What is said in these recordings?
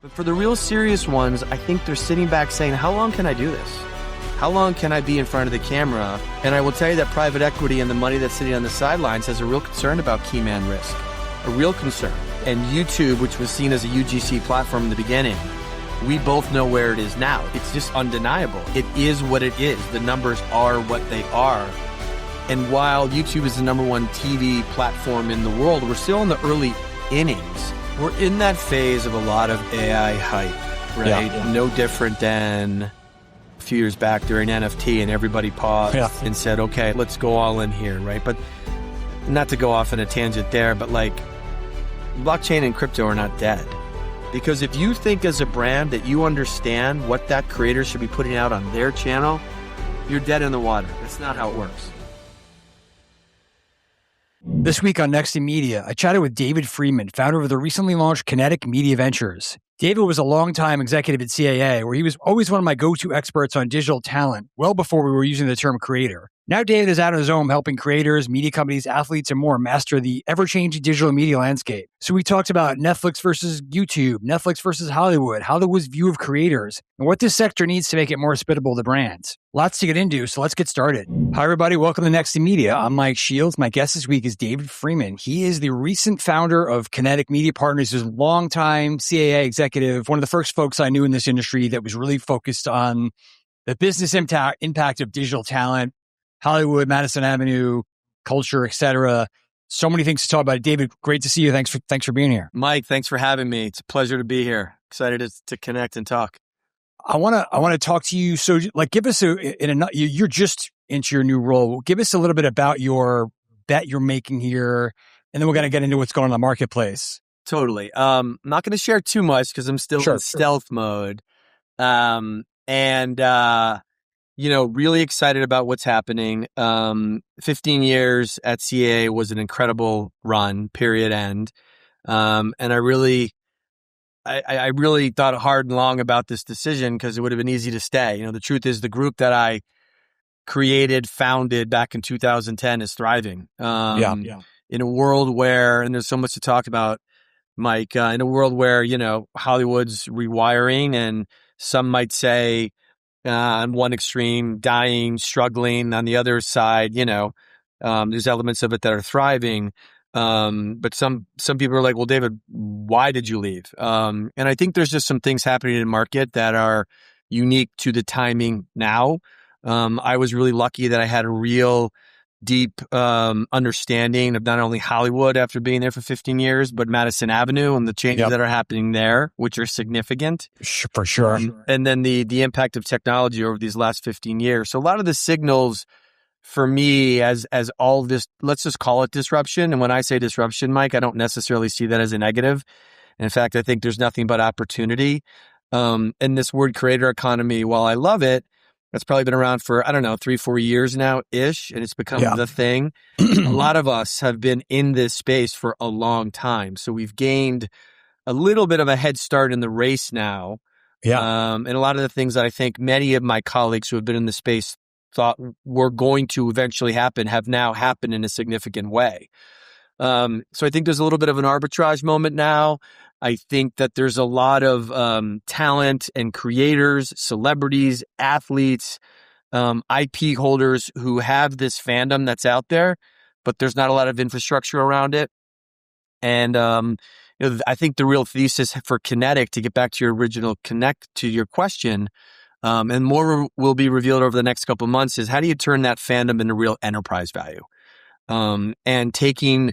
But for the real serious ones, I think they're sitting back saying, how long can I do this? How long can I be in front of the camera? And I will tell you that private equity and the money that's sitting on the sidelines has a real concern about Keyman risk, a real concern. And YouTube, which was seen as a UGC platform in the beginning, we both know where it is now. It's just undeniable. It is what it is. The numbers are what they are. And while YouTube is the number one TV platform in the world, we're still in the early innings. We're in that phase of a lot of AI hype, right? Yeah. No different than a few years back during NFT, and everybody paused and said, okay, let's go all in here, right? But not to go off on a tangent there, but like blockchain and crypto are not dead. Because if you think as a brand that you understand what that creator should be putting out on their channel, you're dead in the water. That's not how it works. This week on Next in Media, I chatted with David Freeman, founder of the recently launched Kynetic Media Ventures. David was a longtime executive at CAA, where he was always one of my go-to experts on digital talent, well before we were using the term creator. Now David is out on his own helping creators, media companies, athletes, and more master the ever-changing digital media landscape. So we talked about Netflix versus YouTube, Netflix versus Hollywood's view of creators, and what this sector needs to make it more hospitable to brands. Lots to get into, so let's get started. Hi, everybody. Welcome to Next in Media. I'm Mike Shields. My guest this week is David Freeman. He is the recent founder of Kynetic Media Partners. He's a longtime CAA executive, one of the first folks I knew in this industry that was really focused on the business impact of digital talent, Hollywood, Madison Avenue, culture, etc. So many things to talk about. David, great to see you. Thanks for being here. Mike, thanks for having me. It's a pleasure to be here. Excited to connect and talk. I want to talk to you. So, like, give us you're just into your new role. Give us a little bit about your bet you're making here, and then we're going to get into what's going on in the marketplace. Totally. I'm not going to share too much because I'm still in stealth mode. Really excited about what's happening. 15 years at CAA was an incredible run, period, end. And I really thought hard and long about this decision because it would have been easy to stay. You know, the truth is the group that I founded back in 2010 is thriving. In a world where, and there's so much to talk about, Mike, in a world where, Hollywood's rewiring, and some might say, on one extreme, dying, struggling. On the other side, there's elements of it that are thriving. But some people are like, well, David, why did you leave? And I think there's just some things happening in the market that are unique to the timing now. I was really lucky that I had a real deep understanding of not only Hollywood after being there for 15 years, but Madison Avenue and the changes that are happening there, which are significant. For sure. And then the impact of technology over these last 15 years. So a lot of the signals for me as all this, let's just call it disruption. And when I say disruption, Mike, I don't necessarily see that as a negative. In fact, I think there's nothing but opportunity. And this word creator economy, while I love it, that's probably been around for, 3-4 years now-ish, and it's become the thing. A lot of us have been in this space for a long time. So we've gained a little bit of a head start in the race now. And a lot of the things that I think many of my colleagues who have been in the space thought were going to eventually happen have now happened in a significant way. So I think there's a little bit of an arbitrage moment now. I think that there's a lot of talent and creators, celebrities, athletes, IP holders who have this fandom that's out there, but there's not a lot of infrastructure around it. And I think the real thesis for Kynetic, to get back to your original connect to your question, and more will be revealed over the next couple of months, is how do you turn that fandom into real enterprise value? And taking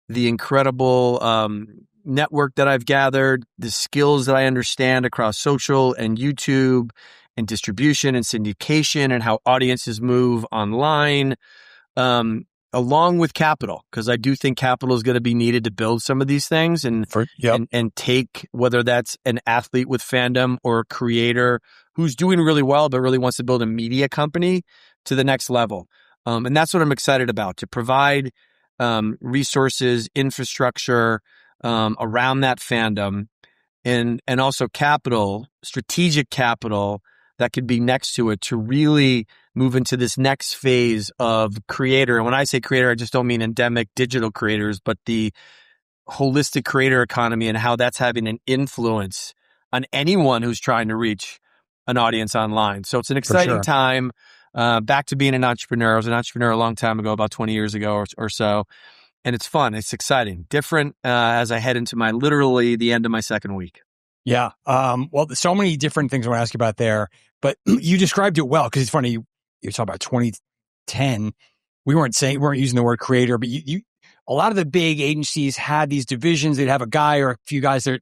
the incredible network that I've gathered, the skills that I understand across social and YouTube and distribution and syndication and how audiences move online, along with capital, because I do think capital is going to be needed to build some of these things and take, whether that's an athlete with fandom or a creator who's doing really well but really wants to build a media company to the next level. And that's what I'm excited about, to provide resources, infrastructure around that fandom, and also capital, strategic capital that could be next to it to really move into this next phase of creator. And when I say creator, I just don't mean endemic digital creators, but the holistic creator economy and how that's having an influence on anyone who's trying to reach an audience online. So it's an For exciting sure. time. Back to being an entrepreneur. I was an entrepreneur a long time ago, about 20 years ago or so. And it's fun. It's exciting. Different as I head into literally the end of my second week. Yeah. Well, there's so many different things I want to ask you about there, but you described it well because it's funny. You talk about 2010. We weren't using the word creator, but a lot of the big agencies had these divisions. They'd have a guy or a few guys that are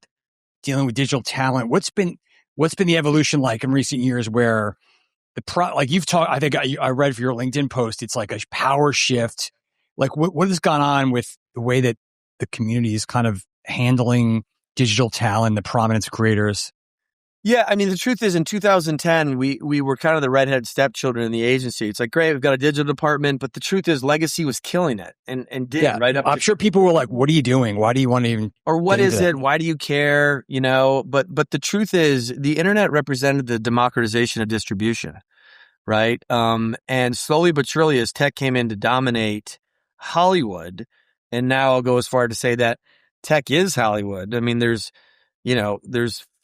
dealing with digital talent. What's been the evolution like in recent years where like you've talked, I think I read for your LinkedIn post, it's like a power shift. Like what has gone on with the way that the community is kind of handling digital talent, the prominence of creators? Yeah, I mean, the truth is in 2010, we were kind of the redheaded stepchildren in the agency. It's like, great, we've got a digital department, but the truth is Legacy was killing it and did right up. I'm sure people were like, what are you doing? Why do you want to even, or what is it? Why do you care? You know, but the truth is the internet represented the democratization of distribution, right? And slowly but surely as tech came in to dominate Hollywood, and now I'll go as far to say that tech is Hollywood. I mean, there's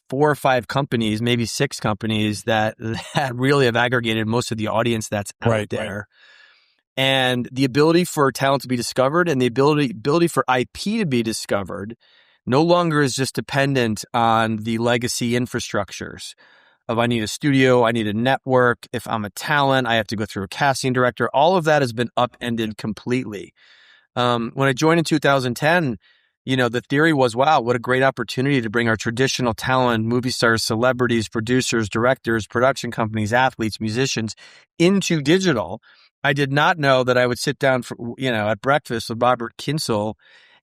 4 or 5 companies, maybe 6 companies that really have aggregated most of the audience that's out there. Right. And the ability for talent to be discovered and the ability for IP to be discovered no longer is just dependent on the legacy infrastructures of I need a studio, I need a network. If I'm a talent, I have to go through a casting director. All of that has been upended completely. When I joined in 2010, the theory was, wow, what a great opportunity to bring our traditional talent, movie stars, celebrities, producers, directors, production companies, athletes, musicians into digital. I did not know that I would sit down at breakfast with Robert Kinsel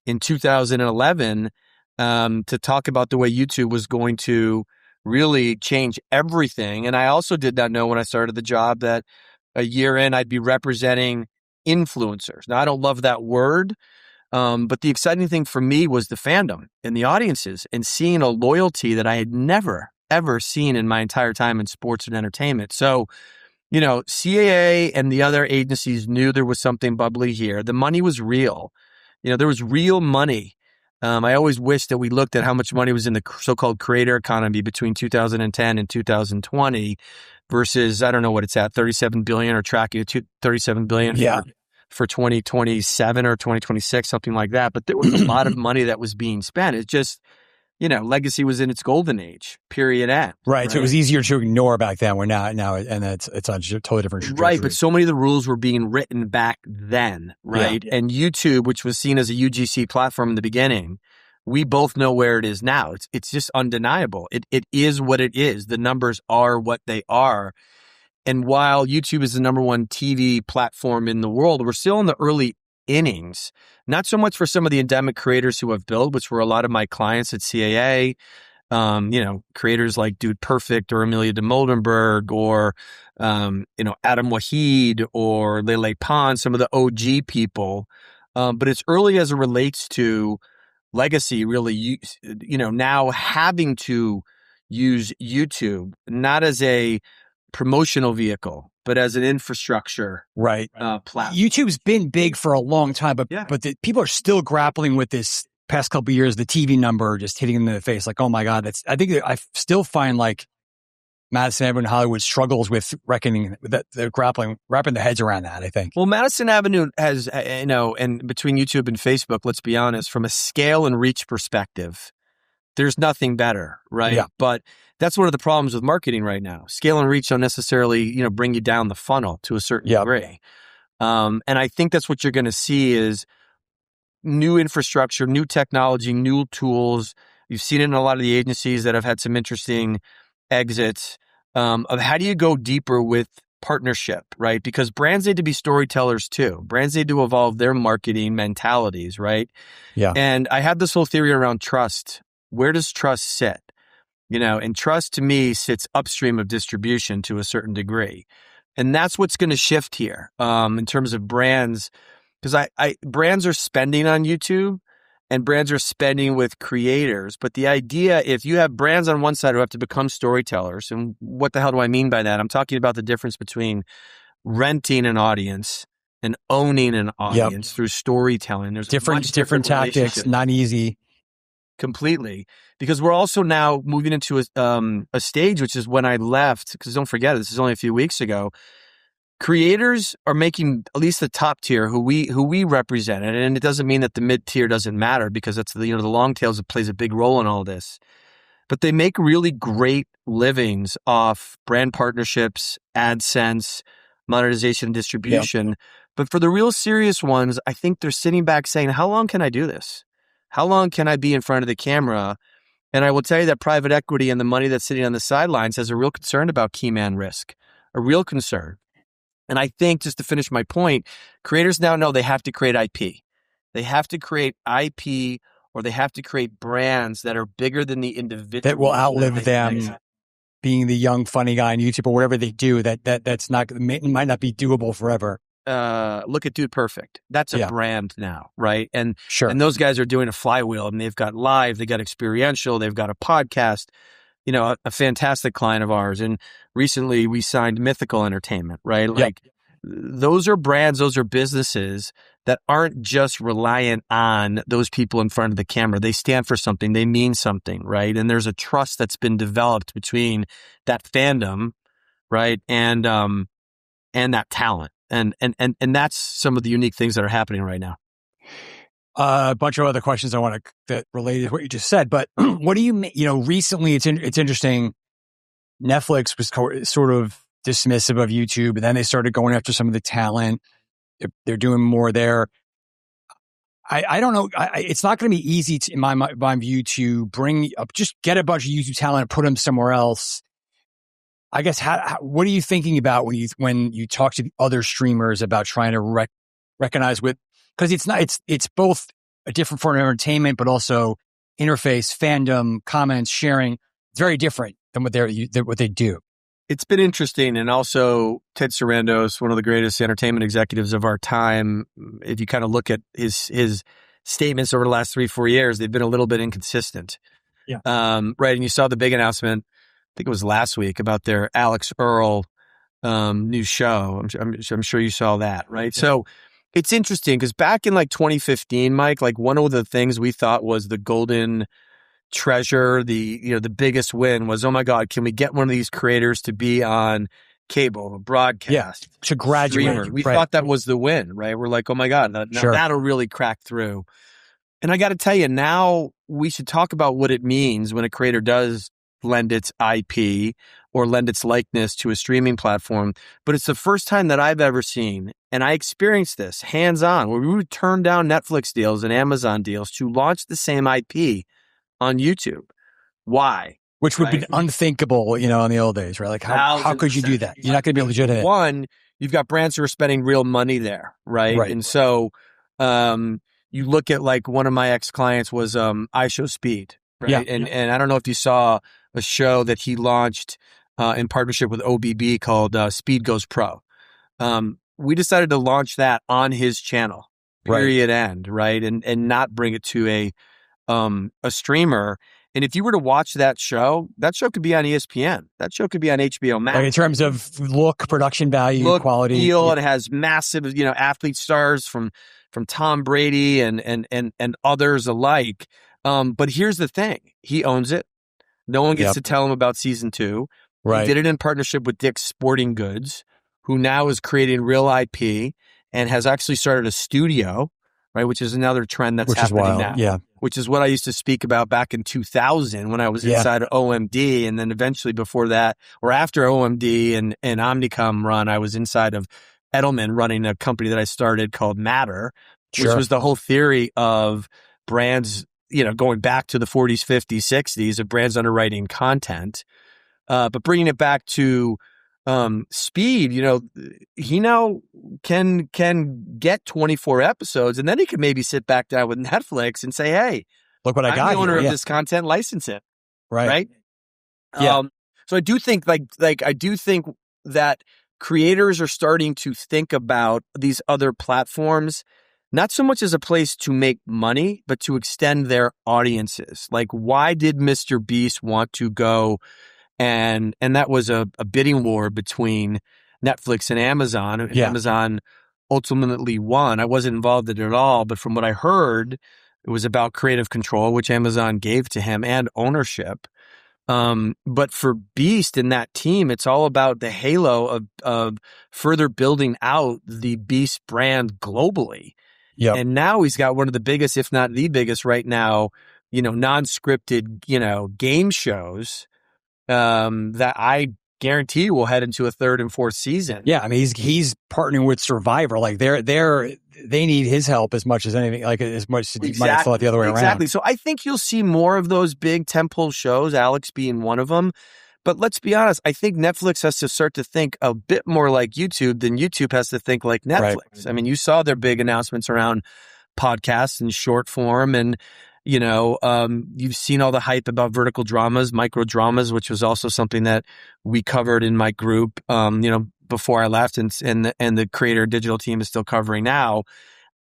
in 2011 to talk about the way YouTube was going to really change everything. And I also did not know when I started the job that a year in, I'd be representing influencers. Now, I don't love that word. But the exciting thing for me was the fandom and the audiences and seeing a loyalty that I had never, ever seen in my entire time in sports and entertainment. So, CAA and the other agencies knew there was something bubbly here. The money was real. There was real money. I always wish that we looked at how much money was in the so-called creator economy between 2010 and 2020 versus, I don't know what it's at, 37 billion or tracking to 37 billion. Yeah. For 2027 or 2026, something like that. But there was a lot of money that was being spent. It's just, Legacy was in its golden age, period end. Right. So it was easier to ignore back then. We're now, and it's on a totally different trajectory. Right. But so many of the rules were being written back then, right? Yeah. And YouTube, which was seen as a UGC platform in the beginning, we both know where it is now. It's just undeniable. It is what it is. The numbers are what they are. And while YouTube is the number one TV platform in the world, we're still in the early innings. Not so much for some of the endemic creators who have built, which were a lot of my clients at CAA, creators like Dude Perfect or Amelia de Moldenberg or, Adam Waheed or Lele Pond, some of the OG people. But it's early as it relates to Legacy really, now having to use YouTube, not as a promotional vehicle, but as an infrastructure, right? Platform. YouTube's been big for a long time, but people are still grappling with this. Past couple of years, the TV number just hitting them in the face, like, oh my god, I think I still find like Madison Avenue in Hollywood struggles with reckoning that they're wrapping their heads around that. I think. Well, Madison Avenue has, and between YouTube and Facebook, let's be honest, from a scale and reach perspective, there's nothing better, right? Yeah. But that's one of the problems with marketing right now. Scale and reach don't necessarily, bring you down the funnel to a certain degree. And I think that's what you're going to see is new infrastructure, new technology, new tools. You've seen it in a lot of the agencies that have had some interesting exits of how do you go deeper with partnership, right? Because brands need to be storytellers too. Brands need to evolve their marketing mentalities, right? Yeah. And I have this whole theory around trust. Where does trust sit? And trust to me sits upstream of distribution to a certain degree. And that's what's going to shift here in terms of brands. Because brands are spending on YouTube and brands are spending with creators. But the idea, if you have brands on one side who have to become storytellers, and what the hell do I mean by that? I'm talking about the difference between renting an audience and owning an audience through storytelling. There's different tactics, not easy. completely. Because we're also now moving into a stage, which is when I left, because don't forget, this is only a few weeks ago. Creators are making at least the top tier who we represent. And it doesn't mean that the mid tier doesn't matter, because that's the long tails that plays a big role in all this. But they make really great livings off brand partnerships, AdSense, monetization, and distribution. Yep. But for the real serious ones, I think they're sitting back saying, how long can I do this? How long can I be in front of the camera? And I will tell you that private equity and the money that's sitting on the sidelines has a real concern about Keyman risk, a real concern. And I think, just to finish my point, creators now know they have to create IP. They have to create IP, or they have to create brands that are bigger than the individual. That will outlive them being the young, funny guy on YouTube or whatever they do. That's not, might not be doable forever. Look at Dude Perfect. That's a brand now, right? And sure. And those guys are doing a flywheel, and they've got live, they got experiential, they've got a podcast. A fantastic client of ours. And recently we signed Mythical Entertainment, right? Like those are brands, those are businesses that aren't just reliant on those people in front of the camera. They stand for something, they mean something, right? And there's a trust that's been developed between that fandom, right? And that talent. And that's some of the unique things that are happening right now. A bunch of other questions I want to that related to what you just said, but what do you mean? Recently it's interesting. Netflix was sort of dismissive of YouTube, and then they started going after some of the talent. They're doing more there. I don't know. It's not going to be easy in my view to bring up, just get a bunch of YouTube talent and put them somewhere else. I guess what are you thinking about when you talk to the other streamers about trying to recognize with? Because it's both a different form of entertainment, but also interface, fandom, comments, sharing. It's very different than what they do. It's been interesting. And also Ted Sarandos, one of the greatest entertainment executives of our time. If you kind of look at his statements over the last 3-4 years, they've been a little bit inconsistent. Yeah. Right. And you saw the big announcement, I think it was last week, about their Alex Earl new show. I'm sure you saw that, right? Yeah. So it's interesting because back in like 2015, Mike, like one of the things we thought was the golden treasure, the biggest win was, oh my God, can we get one of these creators to be on cable, a broadcast, to graduate? Streamer. We thought that was the win, right? We're like, oh my God, now that'll really crack through. And I got to tell you, now we should talk about what it means when a creator does lend its IP or lend its likeness to a streaming platform. But it's the first time that I've ever seen, and I experienced this hands-on, where we would turn down Netflix deals and Amazon deals to launch the same IP on YouTube. Why? Which would be unthinkable, in the old days, right? Like how could you do that? You're not going to be legitimate. One, you've got brands who are spending real money there, right? And so you look at, like, one of my ex-clients was IShowSpeed, right? Yeah. And I don't know if you saw a show that he launched in partnership with OBB called Speed Goes Pro. We decided to launch that on his channel, period, end, right? And not bring it to a streamer. And if you were to watch that show could be on ESPN. That show could be on HBO Max. Like in terms of look, production value, quality, feel. It has massive, athlete stars from Tom Brady and others alike. But here's the thing: he owns it. No one gets to tell him about season 2. Right. He did it in partnership with Dick's Sporting Goods, who now is creating real IP and has actually started a studio, right? Which is another trend that's happening now. Yeah. Which is what I used to speak about back in 2000 when I was inside of OMD. And then eventually before that, or after OMD and Omnicom run, I was inside of Edelman running a company that I started called Matter, which was the whole theory of brands, going back to the 40s, 50s, 60s of brands underwriting content. But bringing it back to Speed, he now can get 24 episodes, and then he can maybe sit back down with Netflix and say, hey, look what I got. I'm the owner of this content, license it. Right. Yeah. So I do think I do think that creators are starting to think about these other platforms, not so much as a place to make money, but to extend their audiences. Like, why did MrBeast want to go? And that was a bidding war between Netflix and Amazon. And Amazon ultimately won. I wasn't involved in it at all, but from what I heard, It was about creative control, which Amazon gave to him, and ownership. But for Beast and that team, it's all about the halo of further building out the Beast brand globally. Yep. And now he's got one of the biggest, if not the biggest right now, non-scripted, game shows, that I guarantee will head into a third and fourth season. Yeah. I mean, he's partnering with Survivor. Like they need his help as much as anything, like as much as you might have thought the other way around. Exactly. So I think you'll see more of those big tentpole shows, Alex being one of them. But let's be honest, I think Netflix has to start to think a bit more like YouTube than YouTube has to think like Netflix. Right. I mean, you saw their big announcements around podcasts and short form, and you've seen all the hype about vertical dramas, micro dramas, which was also something that we covered in my group, before I left, and the creator digital team is still covering now.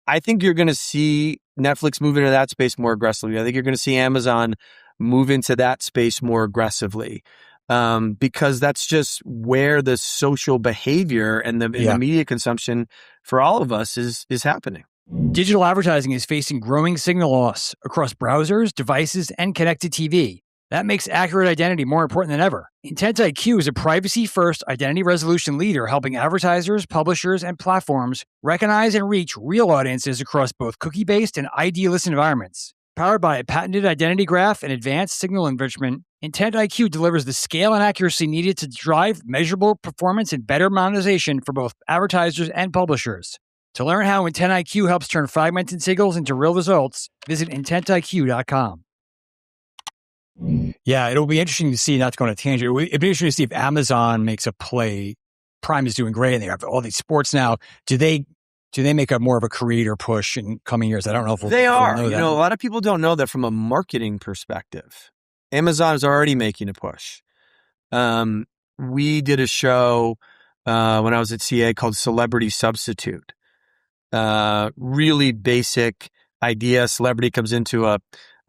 I think you're going to see Netflix move into that space more aggressively. I think you're going to see Amazon move into that space more aggressively, because that's just where the social behavior and the media consumption for all of us is happening. Digital advertising is facing growing signal loss across browsers, devices, and connected TV. That makes accurate identity more important than ever. Intent IQ is a privacy-first identity resolution leader helping advertisers, publishers, and platforms recognize and reach real audiences across both cookie-based and ID-less environments. Powered by a patented identity graph and advanced signal enrichment, Intent IQ delivers the scale and accuracy needed to drive measurable performance and better monetization for both advertisers and publishers. To learn how Intent IQ helps turn fragmented signals into real results, visit intentiq.com. Yeah, it'll be interesting to see, not to go on a tangent, it'll be interesting to see if Amazon makes a play. Prime is doing great, and they have all these sports now. Do they make a more of a creator push in coming years? I don't know if they are. Know a lot of people don't know that from a marketing perspective. Amazon is already making a push. We did a show when I was at CAA called Celebrity Substitute. Really basic idea. Celebrity comes into a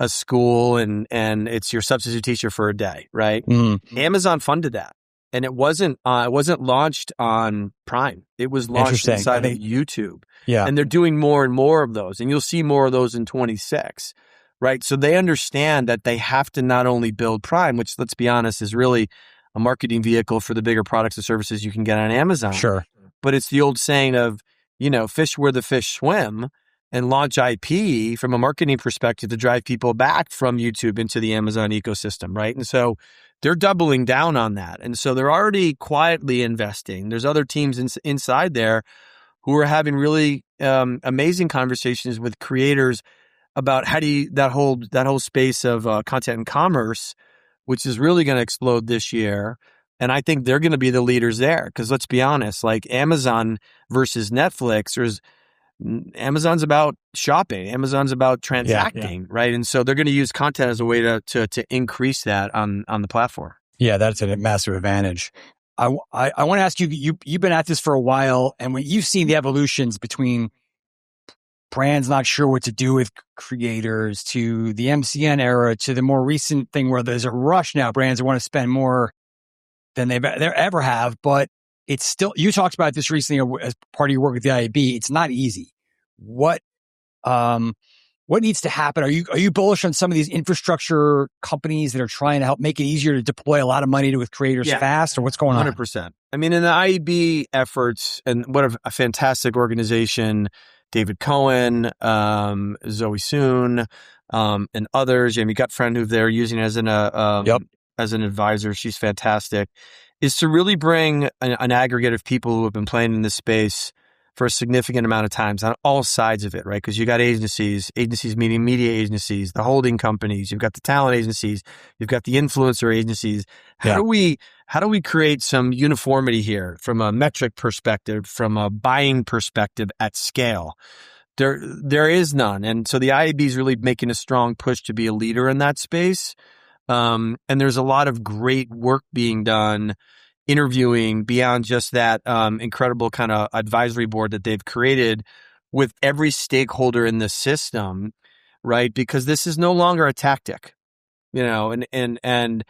school and it's your substitute teacher for a day, right? Mm-hmm. Amazon funded that, and it wasn't launched on Prime. It was launched inside of YouTube. Yeah, and they're doing more and more of those, and you'll see more of those in 2026, right? So they understand that they have to not only build Prime, which, let's be honest, is really a marketing vehicle for the bigger products and services you can get on Amazon. Sure, but it's the old saying of, fish where the fish swim, and launch IP from a marketing perspective to drive people back from YouTube into the Amazon ecosystem, right? And so they're doubling down on that. And so they're already quietly investing. There's other teams inside there who are having really amazing conversations with creators about how do you, that whole space of content and commerce, which is really going to explode this year. And I think they're going to be the leaders there, because let's be honest, like Amazon versus Netflix, Amazon's about shopping. Amazon's about transacting, right? And so they're going to use content as a way to increase that on the platform. Yeah, that's a massive advantage. I want to ask you, you've been at this for a while, and when you've seen the evolutions between brands not sure what to do with creators, to the MCN era, to the more recent thing where there's a rush now, brands that want to spend more than they ever have, but it's still, you talked about this recently as part of your work with the IAB. It's not easy. What needs to happen? Are you bullish on some of these infrastructure companies that are trying to help make it easier to deploy a lot of money with creators fast, or what's going on? 100%. I mean, in the IAB efforts, and what a fantastic organization, David Cohen, Zoe Soon, and others, Jamie Gutfriend, who they're using as an advisor. She's fantastic. Is to really bring an aggregate of people who have been playing in this space for a significant amount of times on all sides of it, right? Because you got agencies meaning media agencies, the holding companies, you've got the talent agencies, you've got the influencer agencies. How do we create some uniformity here from a metric perspective, from a buying perspective at scale? There is none. And so the IAB is really making a strong push to be a leader in that space. And there's a lot of great work being done, interviewing beyond just that incredible kind of advisory board that they've created with every stakeholder in the system, right? Because this is no longer a tactic, and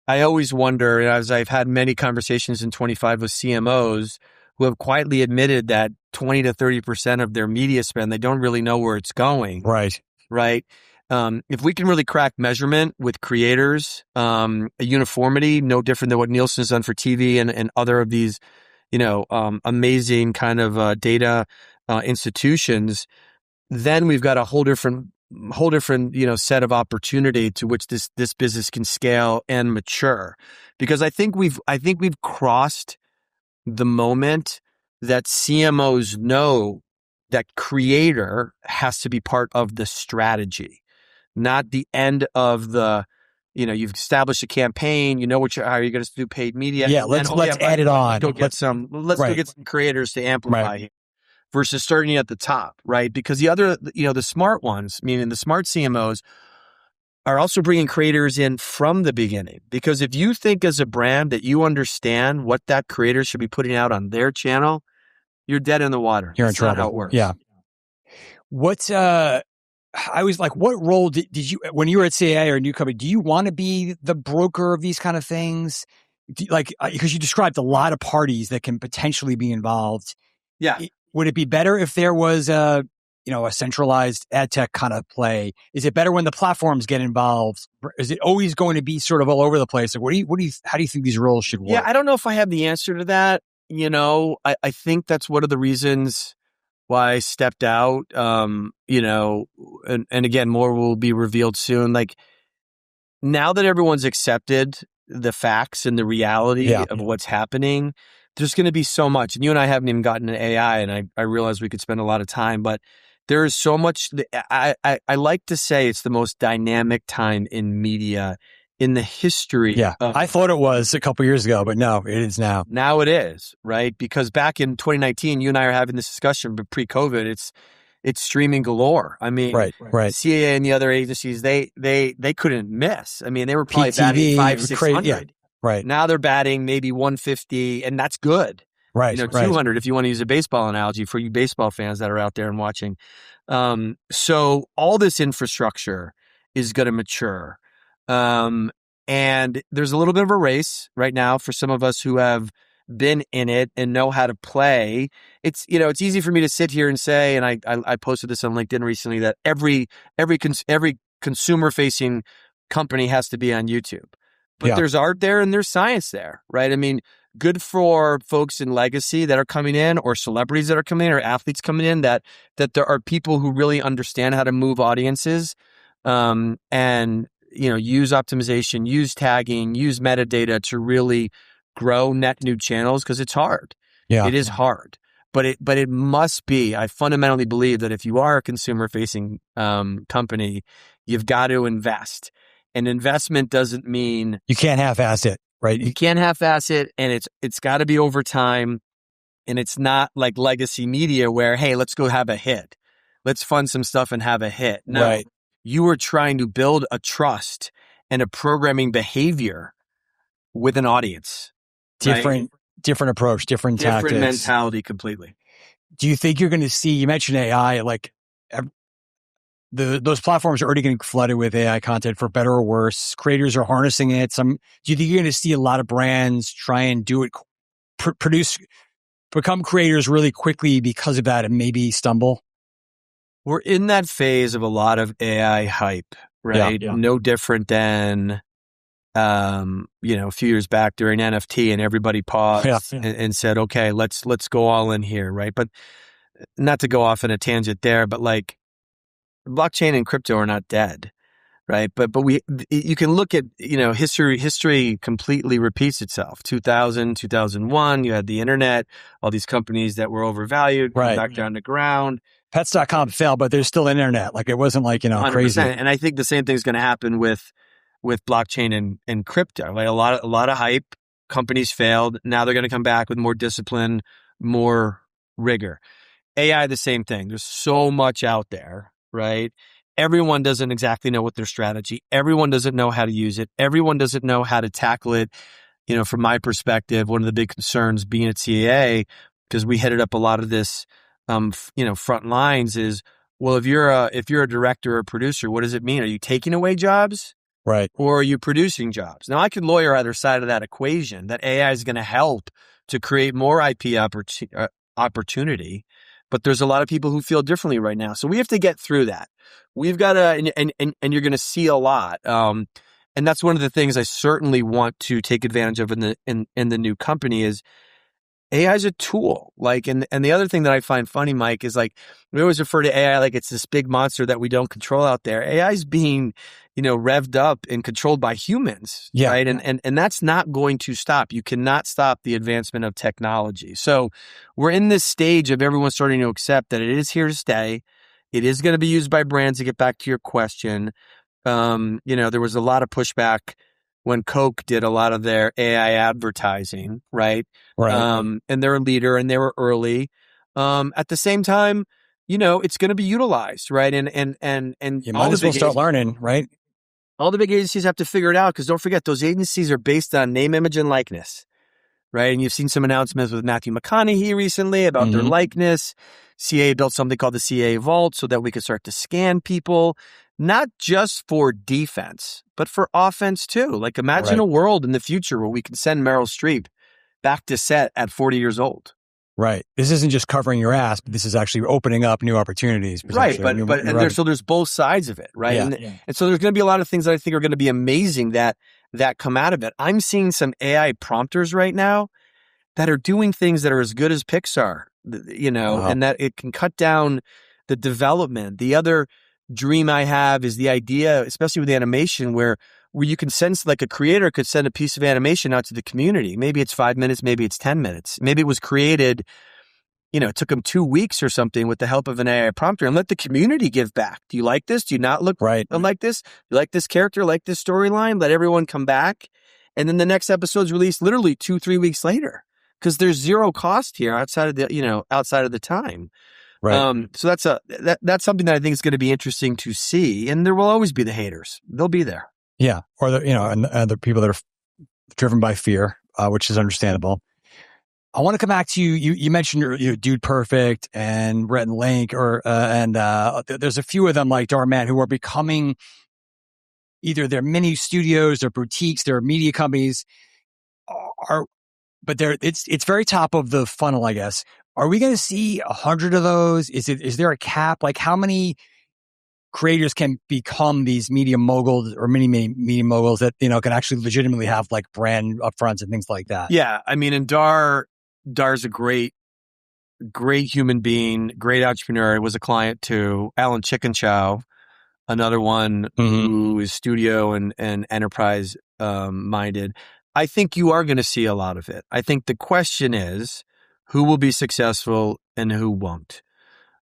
I always wonder, as I've had many conversations in 25 with CMOs who have quietly admitted that 20 to 30% of their media spend, they don't really know where it's going. Right. right? If we can really crack measurement with creators, a uniformity, no different than what Nielsen's done for TV and other of these, amazing kind of data institutions, then we've got a whole different set of opportunity to which this business can scale and mature. Because I think we've crossed the moment that CMOs know that creator has to be part of the strategy, not the end of the, you've established a campaign, how you're going to do paid media. Yeah, let's add it on. Go get some creators to amplify here versus starting at the top, right? Because the other, the smart ones, meaning the smart CMOs, are also bringing creators in from the beginning. Because if you think as a brand that you understand what that creator should be putting out on their channel, you're dead in the water. You're in trouble. Not how it works. Yeah. I was like, what role did you, when you were at CAA or a new company, do you want to be the broker of these kind of things? Because you described a lot of parties that can potentially be involved. Yeah. Would it be better if there was a centralized ad tech kind of play? Is it better when the platforms get involved? Is it always going to be sort of all over the place? Like, how do you think these roles should work? Yeah, I don't know if I have the answer to that. I think that's one of the reasons why I stepped out. And again, more will be revealed soon. Like, now that everyone's accepted the facts and the reality of what's happening, there's going to be so much. And you and I haven't even gotten to AI, and I realize we could spend a lot of time, but there is so much. I like to say it's the most dynamic time in media in the history. Yeah, I thought it was a couple years ago, but no, it is now. Now it is, right? Because back in 2019, you and I are having this discussion, but pre-COVID, it's streaming galore. I mean, right. CAA and the other agencies, they couldn't miss. I mean, they were probably batting 500-600. Yeah. Right. Now they're batting maybe 150, and that's good. Right. 200 if you want to use a baseball analogy for you baseball fans that are out there and watching. So all this infrastructure is going to mature. And there's a little bit of a race right now for some of us who have been in it and know how to play. It's easy for me to sit here and say, and I posted this on LinkedIn recently, that every consumer facing company has to be on YouTube. But there's art there and there's science there, right? I mean, good for folks in legacy that are coming in, or celebrities that are coming in, or athletes coming in, that there are people who really understand how to move audiences, and use optimization, use tagging, use metadata to really grow net new channels, because it's hard. Yeah, it is hard. But it must be. I fundamentally believe that if you are a consumer facing company, you've got to invest. And investment doesn't mean you can't half-ass it, right? You can't half-ass it, and it's got to be over time. And it's not like legacy media where, hey, let's go have a hit, let's fund some stuff and have a hit. No, right. You are trying to build a trust and a programming behavior with an audience. Different approach, different tactics, different mentality completely. Do you think you're going to see? You mentioned AI, like. Those platforms are already getting flooded with AI content, for better or worse. Creators are harnessing it. Do you think you're going to see a lot of brands try and do it, become creators really quickly because of that, and maybe stumble? We're in that phase of a lot of AI hype, right? Yeah. No different than, a few years back during NFT, and everybody paused and said, okay, let's go all in here, right? But not to go off on a tangent there, but like, blockchain and crypto are not dead, right? But you can look at, history completely repeats itself. 2000, 2001, you had the internet, all these companies that were overvalued, come back down to ground. Pets.com fell, but there's still an internet. Like, it wasn't like, 100%. Crazy. And I think the same thing is going to happen with blockchain and crypto. Like, a lot of hype, companies failed. Now they're going to come back with more discipline, more rigor. AI, the same thing. There's so much out there. Right? Everyone doesn't exactly know what their strategy. Everyone doesn't know how to use it. Everyone doesn't know how to tackle it. From my perspective, one of the big concerns being at CAA, because we headed up a lot of this, front lines, is, well, if you're a director or a producer, what does it mean? Are you taking away jobs? Right. Or are you producing jobs? Now, I could lawyer either side of that equation, that AI is going to help to create more IP opportunity. but there's a lot of people who feel differently right now. So we have to get through that. We've got to, and you're going to see a lot. And that's one of the things I certainly want to take advantage of in the new company is AI is a tool. Like, and the other thing that I find funny, Mike, is like, we always refer to AI like it's this big monster that we don't control out there. AI is being, revved up and controlled by humans, right? And that's not going to stop. You cannot stop the advancement of technology. So we're in this stage of everyone starting to accept that it is here to stay. It is going to be used by brands, to get back to your question. There was a lot of pushback when Coke did a lot of their AI advertising, right? And they're a leader and they were early. At the same time, it's going to be utilized, right? And you might as well start learning, right? All the big agencies have to figure it out, because don't forget, those agencies are based on name, image, and likeness, right? And you've seen some announcements with Matthew McConaughey recently about their likeness. CAA built something called the CAA Vault so that we could start to scan people, not just for defense, but for offense too. Like, imagine a world in the future where we can send Meryl Streep back to set at 40 years old. Right. This isn't just covering your ass, but this is actually opening up new opportunities. Right. So there's both sides of it, right? Yeah. And so there's going to be a lot of things that I think are going to be amazing that come out of it. I'm seeing some AI prompters right now that are doing things that are as good as Pixar, and that it can cut down the development. The other dream I have is the idea, especially with animation, where you can send, like, a creator could send a piece of animation out to the community. Maybe it's 5 minutes, maybe it's 10 minutes. Maybe it was created, it took them 2 weeks or something with the help of an AI prompter, and let the community give back. Do you like this? Do you not look like this? You like this character, like this storyline? Let everyone come back. And then the next episode's released literally 2-3 weeks later, because there's zero cost here outside of the time. Right. So that's something that I think is going to be interesting to see. And there will always be the haters. They'll be there. Yeah. Or and the people that are driven by fear, which is understandable. I want to come back to you. You mentioned your Dude Perfect and Rhett Link, and there's a few of them like Darman who are becoming either their mini studios, their boutiques, their media companies but it's very top of the funnel, I guess. Are we going to see 100 of those? Is there a cap? Like, how many creators can become these media moguls or mini media moguls that, can actually legitimately have like brand upfronts and things like that? Yeah. I mean, and Dar's a great human being, great entrepreneur. Was a client to Alan Chickenchow, another one who is studio and enterprise minded. I think you are going to see a lot of it. I think the question is, who will be successful and who won't,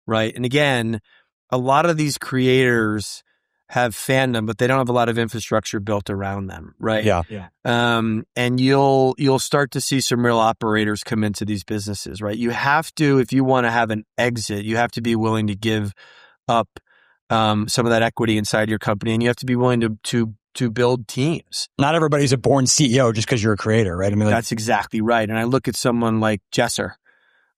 right? And again, a lot of these creators have fandom, but they don't have a lot of infrastructure built around them, right? Yeah. And you'll start to see some real operators come into these businesses, right? You have to, if you want to have an exit, you have to be willing to give up some of that equity inside your company, and you have to be willing to build teams. Not everybody's a born CEO just because you're a creator, right? I mean, that's exactly right. And I look at someone like Jesser,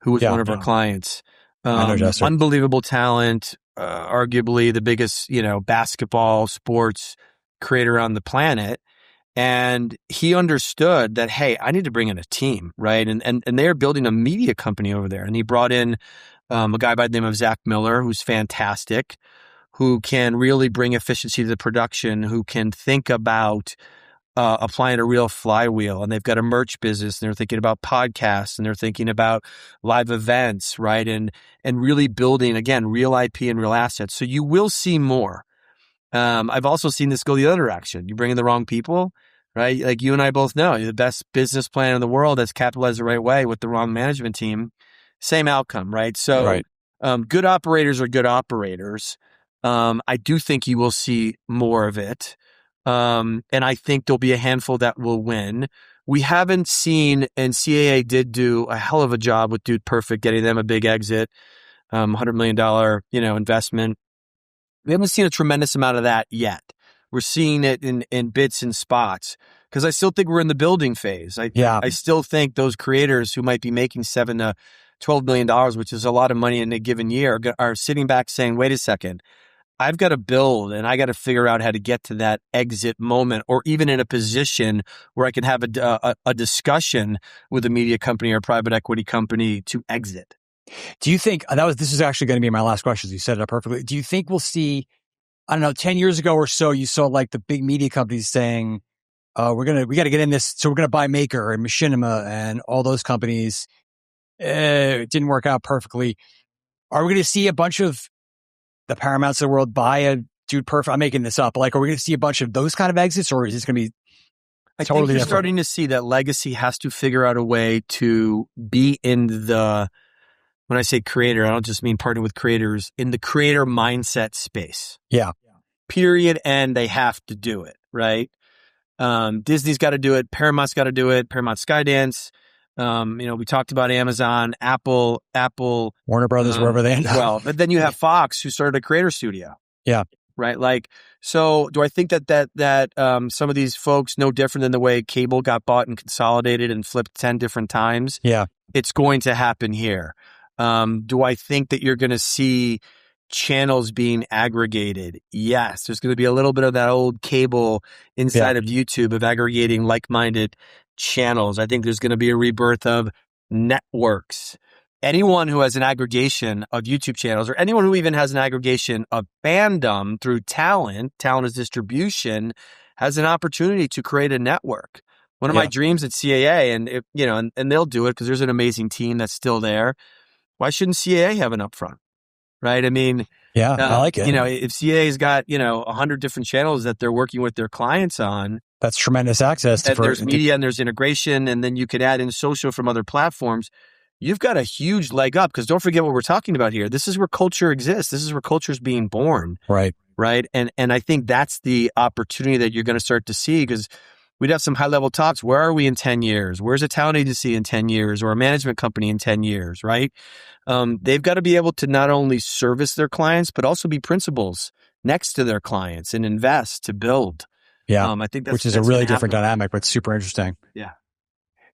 who was one of our clients. I know Jesser. Unbelievable talent, arguably the biggest, basketball sports creator on the planet. And he understood that, hey, I need to bring in a team, right? And they're building a media company over there. And he brought in a guy by the name of Zach Miller, who's fantastic, who can really bring efficiency to the production, who can think about applying a real flywheel. And they've got a merch business, and they're thinking about podcasts, and they're thinking about live events, right? And really building, again, real IP and real assets. So you will see more. I've also seen this go the other direction. You bring in the wrong people, right? Like you and I both know, the best business plan in the world that's capitalized the right way with the wrong management team, same outcome, right? So good operators are good operators. I do think you will see more of it. And I think there'll be a handful that will win. We haven't seen, and CAA did do a hell of a job with Dude Perfect, getting them a big exit, $100 million, investment. We haven't seen a tremendous amount of that yet. We're seeing it in bits and spots, because I still think we're in the building phase. I still think those creators who might be making $7 to $12 million, which is a lot of money in a given year, are sitting back saying, wait a second, I've got to build, and I got to figure out how to get to that exit moment, or even in a position where I can have a discussion with a media company or private equity company to exit. Do you think this is actually going to be my last question? You set it up perfectly. Do you think we'll see, I don't know, 10 years ago or so, you saw like the big media companies saying, we got to get in this. So we're going to buy Maker and Machinima and all those companies. It didn't work out perfectly. Are we going to see a bunch of the Paramounts of the world buy a Dude Perfect? I'm making this up. Like, are we going to see a bunch of those kind of exits, or is this going to be I totally think you're different? starting to see that legacy has to figure out a way to be in the, when I say creator, I don't just mean partner with creators, in the creator mindset space. Yeah. Period. And they have to do it, right? Disney's got to do it. Paramount's got to do it. Paramount Skydance. We talked about Amazon, Apple, Warner Brothers, wherever they end up. Well, but then you have Fox, who started a creator studio. Yeah. Right. Like, so do I think that some of these folks, no different than the way cable got bought and consolidated and flipped 10 different times? Yeah. It's going to happen here. Do I think that you're going to see channels being aggregated? Yes. There's going to be a little bit of that old cable inside of YouTube of aggregating like-minded channels. I think there's going to be a rebirth of networks. Anyone who has an aggregation of YouTube channels, or anyone who even has an aggregation of fandom through talent is distribution, has an opportunity to create a network. One of my dreams at CAA, and they'll do it because there's an amazing team that's still there. Why shouldn't CAA have an upfront? Right? I mean, I like it. If CAA's got 100 different channels that they're working with their clients on, that's tremendous access. There's media and there's integration, and then you could add in social from other platforms. You've got a huge leg up, because don't forget what we're talking about here. This is where culture exists. This is where culture is being born. Right. Right. And I think that's the opportunity that you're going to start to see, because we'd have some high level talks. Where are we in 10 years? Where's a talent agency in 10 years, or a management company in 10 years? Right. They've got to be able to not only service their clients, but also be principals next to their clients and invest to build. Yeah. I think which is a really different dynamic, but super interesting. Yeah.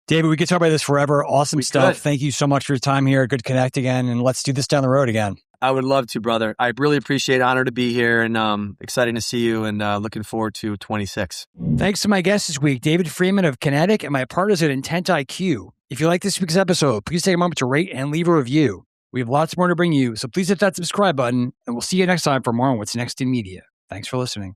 David, we could talk about this forever. Awesome stuff. Could. Thank you so much for your time here. Good connect again. And let's do this down the road again. I would love to, brother. I really appreciate it. Honor to be here, and exciting to see you, and looking forward to 26. Thanks to my guest this week, David Freeman of Kynetic, and my partners at Intent IQ. If you like this week's episode, please take a moment to rate and leave a review. We have lots more to bring you, so please hit that subscribe button, and we'll see you next time for more on What's Next in Media. Thanks for listening.